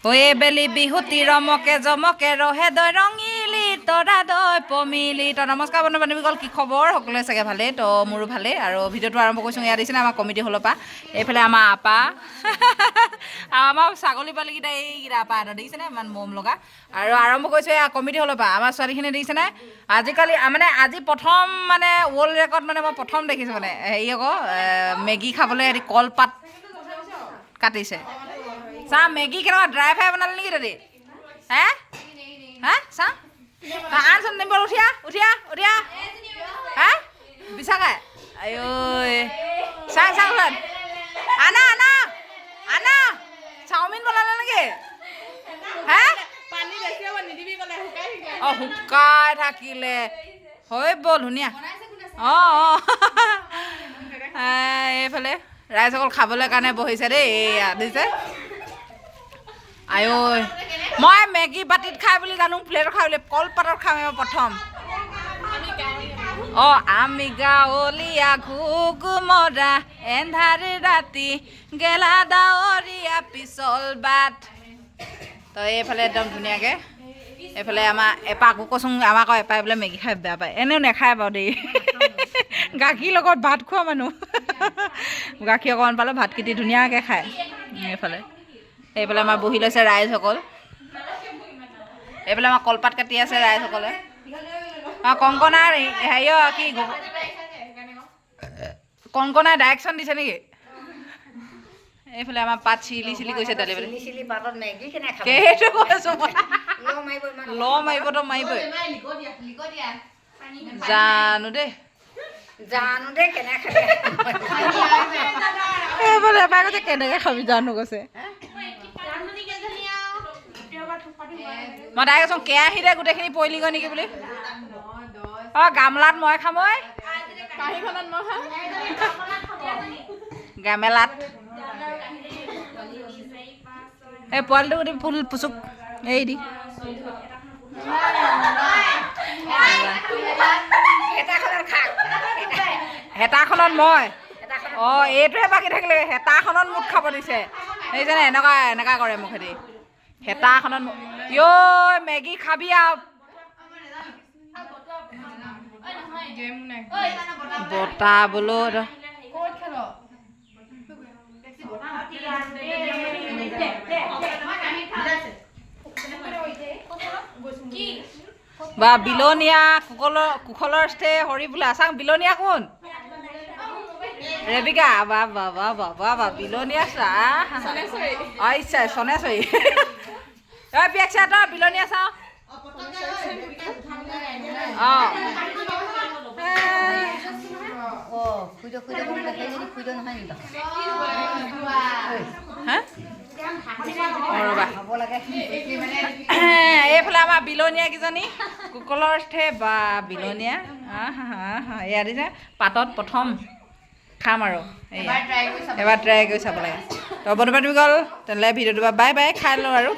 হৈয়ে বেলি বিহুতি ৰমকে জমকে ৰহে দৈ ৰঙিলি তৰা দৈ পমিলি। তো নমস্কাৰ বন্ধু বান্ধৱীসকল, কি খবৰ? সকলোৱে চাগে ভালেই। তো মোৰো ভালেই। আৰু ভিডিঅ'টো আৰম্ভ কৰিছোঁ ইয়াত দিছে আমাৰ কমিটি হলৰ পৰা। এইফালে আমাৰ আপা আমাৰ ছাগলী পোৱালিকেইটা এইকেইটা আপা এটা দেখিছেনে, ইমান মৰম লগা। আৰু আৰম্ভ কৰিছোঁ এয়া কমিটি হলৰ পৰা। আমাৰ ছোৱালীখিনি দেখিছেনে, আজিকালি মানে আজি প্ৰথম মানে ৱৰ্ল্ড ৰেকৰ্ড মানে মই প্ৰথম দেখিছোঁ মানে হেৰি আকৌ মেগী খাবলৈ সিহঁতি কলপাত কাটিছে। চাহ মেগী কেনেকুৱা ড্ৰাই ফ্ৰাই বনালে নেকি দাদী? হে হে চাহ আনচোন নিব উঠিয়া উঠিয়া উঠিয়া হে বিচাকাই আই চাহ চাহ আনা আনা আনা চাওমিন বনালে নেকি? হে অঁ শুকাই থাকিলে হৈ ব'ল ধুনীয়া। অঁ এইফালে ৰাইজসকল খাবলৈ কাৰণে বহিছে দেই। এয়া দিছে আই ঐ, মই মেগী বাতিত খাই বুলি জানো, প্লেটত খাই বুলি কলপাতত খাম মই প্ৰথম। অঁ আমি গাঁৱলীয়া ঘুগুমৰা এন্ধাৰে ৰাতি গেলা ডাৱৰীয়া পিছল বাট। তো এইফালে একদম ধুনীয়াকৈ এইফালে আমাৰ এপাকো কচোন, আমাক আকৌ এপাই বোলে মেগী খাই বেয়া পায়। এনেও নেখায় বাৰু দেই, গাখীৰ লগত ভাত খোৱা মানুহ। গাখীৰ অকণমান পালে ভাতকেইটি ধুনীয়াকৈ খায়। এইফালে আমাৰ বহি লৈছে ৰাইজসকল। এইফালে আমাৰ কলপাত কাটি আছে ৰাইজসকলে। অঁ কংকনাৰ হেৰি কি কংকনাই ডাইৰেকশ্যন দিছে নেকি? এইফালে আমাৰ পাত চিলি চিলি গৈছে দালি বালি। সেইটো কৈছোঁ মই, ল মাৰিবতো মাৰিবই জানো দেই এইফালে এবাৰ কৈছে কেনেকৈ খাবি জানো কৈছে। মই তাই কৈছোঁ কেৰাহীতে গোটেইখিনি পৰিলিগৈ নেকি বুলি। অঁ গামলাত মই খাম ঐ, কাঁহীখনত মই খাম গামেলাত। এই পোৱালিটো গোটেই ফুল পুচুক এৰি দি হেতাখনত মই অঁ এইটোহে বাকী থাকিলে হেতাখনত মোক খাব দিছে। সেইজানে এনেকুৱা এনেকুৱা কৰে মোক হেৰি হেতাখনত ইঅ' মেগী খাবি আৰু বতা বোলো বা বিলনীয়া কুশলৰ ষ্টে হৰি বোলা চাং বিলনীয়া কোন? ৰেবিকা বা বাবা বাবা বা বিলনীয়া চাহ আচ্ছা চনেশ্বৰী তই পিয়াক চা তই বিলনীয়া চাওঁ। অঁ এইফালে আমাৰ বিলনীয়া কেইজনী কুকলৰ ঠে বা বিলনীয়া এয়া দিছে পাতত প্ৰথম খাম আৰু এবাৰ ট্ৰাই কৰি চাব লাগে। তো বন্ধু বান্ধৱী গ'ল তেনেহ'লে ভিডিঅ'টো বাই বাই খাই লওঁ আৰু।